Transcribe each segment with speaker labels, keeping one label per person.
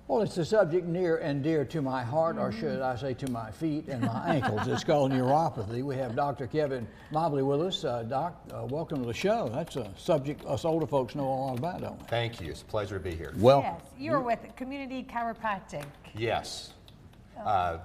Speaker 1: Well, it's a subject near and dear to my heart, or should I say to my feet and my ankles. It's called neuropathy. We have Dr. Kevin Mobley with us. Doc, welcome to the show. That's a subject us older folks know a lot about, don't we?
Speaker 2: Thank you. It's a pleasure to be here.
Speaker 1: Welcome.
Speaker 3: Yes, you're with Community Chiropractic.
Speaker 2: Yes,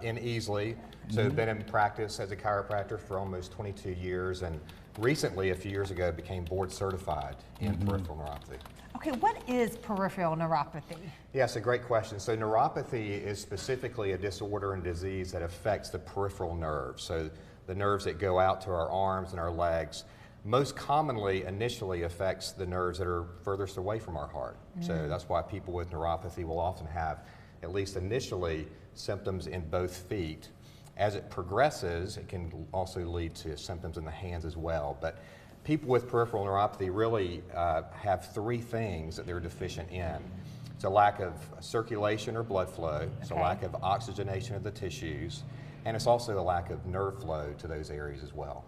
Speaker 2: in Easley. So I've been in practice as a chiropractor for almost 22 years, and recently, a few years ago, became board certified in peripheral neuropathy.
Speaker 3: Okay, what is peripheral neuropathy?
Speaker 2: Yes, a great question. So neuropathy is specifically a disorder and disease that affects the peripheral nerves. So the nerves that go out to our arms and our legs. Most commonly, initially affects the nerves that are furthest away from our heart. So that's why people with neuropathy will often have, at least initially, symptoms in both feet. As it progresses, it can also lead to symptoms in the hands as well. But people with peripheral neuropathy really have three things that they're deficient in. It's a lack of circulation or blood flow, it's a lack of oxygenation of the tissues, and it's also a lack of nerve flow to those areas as well.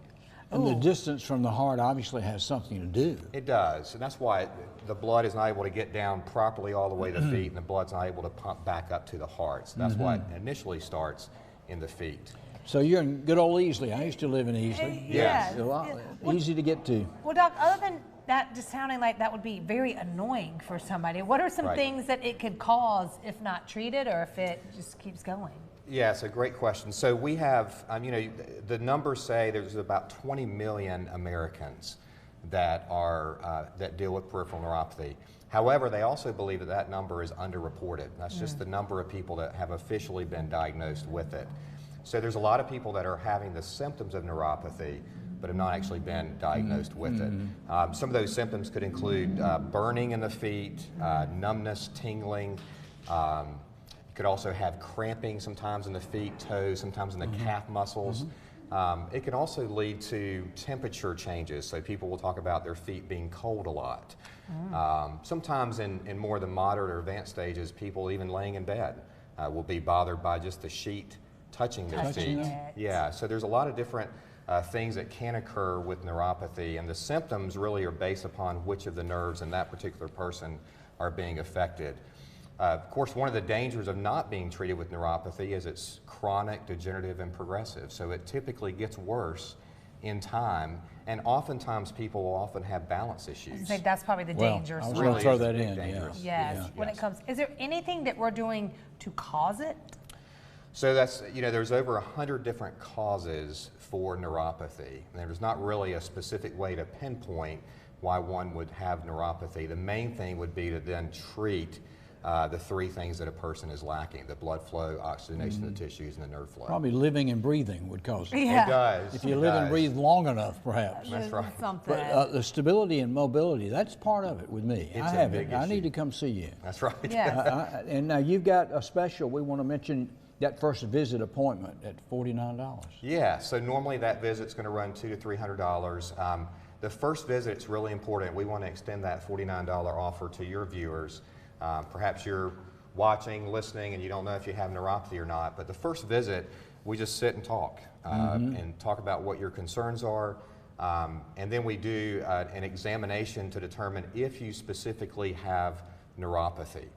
Speaker 1: And the distance from the heart obviously has something to do.
Speaker 2: It does, and that's why the blood is not able to get down properly all the way to the feet, and the blood's not able to pump back up to the heart. So that's why it initially starts in the feet.
Speaker 1: So you're in good old Easley. I used to live in Easley.
Speaker 2: Yes.
Speaker 1: A lot easy to get to.
Speaker 3: Well, Doc, other than that just sounding like that would be very annoying for somebody, what are some things that it could cause if not treated or if it just keeps going?
Speaker 2: Yeah, it's a great question. So we have, you know, the numbers say there's about 20 million Americans that are that deal with peripheral neuropathy. However, they also believe that that number is underreported. That's just the number of people that have officially been diagnosed with it. So there's a lot of people that are having the symptoms of neuropathy, but have not actually been diagnosed with it. Some of those symptoms could include burning in the feet, numbness, tingling. You could also have cramping sometimes in the feet, toes, sometimes in the calf muscles. It can also lead to temperature changes, so people will talk about their feet being cold a lot. Sometimes in more of the moderate or advanced stages, people even laying in bed will be bothered by just the sheet touching their feet. Yeah, so there's a lot of different things that can occur with neuropathy, and the symptoms really are based upon which of the nerves in that particular person are being affected. Of course, one of the dangers of not being treated with neuropathy is it's chronic, degenerative, and progressive. So it typically gets worse in time, and oftentimes people will often have balance issues.
Speaker 3: I think that's probably the danger.
Speaker 1: I was going to throw that in.
Speaker 3: Yes. When it comes, is there anything that we're doing to cause it?
Speaker 2: So that's, you know, there's over 100 different causes for neuropathy. And there's not really a specific way to pinpoint why one would have neuropathy. The main thing would be to then treat the three things that a person is lacking: the blood flow, oxygenation of the tissues, and the nerve flow.
Speaker 1: Probably living and breathing would cause it.
Speaker 3: Yeah.
Speaker 2: It does.
Speaker 1: If you live and breathe long enough, perhaps.
Speaker 2: That's right.
Speaker 3: Something.
Speaker 1: But the stability and mobility, that's part of it with me.
Speaker 2: It's
Speaker 1: I
Speaker 2: a
Speaker 1: have
Speaker 2: big
Speaker 1: it. I
Speaker 2: issue.
Speaker 1: need to come see you.
Speaker 2: That's right.
Speaker 3: Yes.
Speaker 1: And now you've got a special. We want to mention that first visit appointment at $49.
Speaker 2: Yeah, so normally that visit's going to run $200 to $300. The first visit's really important. We want to extend that $49 offer to your viewers. Perhaps you're watching, listening, and you don't know if you have neuropathy or not, but the first visit, we just sit and talk about what your concerns are, and then we do an examination to determine if you specifically have neuropathy.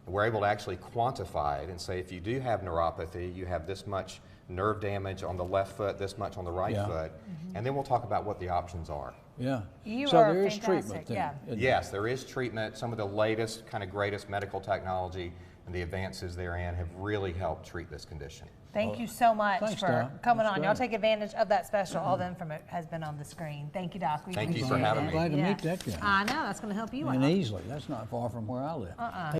Speaker 2: We're able to actually quantify it and say, if you do have neuropathy, you have this much nerve damage on the left foot, this much on the right foot, and then we'll talk about what the options are.
Speaker 1: Yeah.
Speaker 3: You
Speaker 1: so
Speaker 3: are
Speaker 1: there is
Speaker 3: fantastic.
Speaker 1: treatment then.
Speaker 2: Yes, there is treatment. Some of the latest, kind of greatest medical technology and the advances therein have really helped treat this condition.
Speaker 3: Thank you so much
Speaker 1: thanks,
Speaker 3: for
Speaker 1: Doc.
Speaker 3: coming
Speaker 1: That's
Speaker 3: on.
Speaker 1: great.
Speaker 3: Y'all take advantage of that special. All the information has been on the screen. Thank you, Doc. We
Speaker 2: Thank you for
Speaker 3: appreciate
Speaker 2: having
Speaker 3: it.
Speaker 2: me.
Speaker 1: Glad to meet that guy.
Speaker 3: I know. That's going to help you
Speaker 1: And
Speaker 3: out.
Speaker 1: Easley, that's not far from where I live.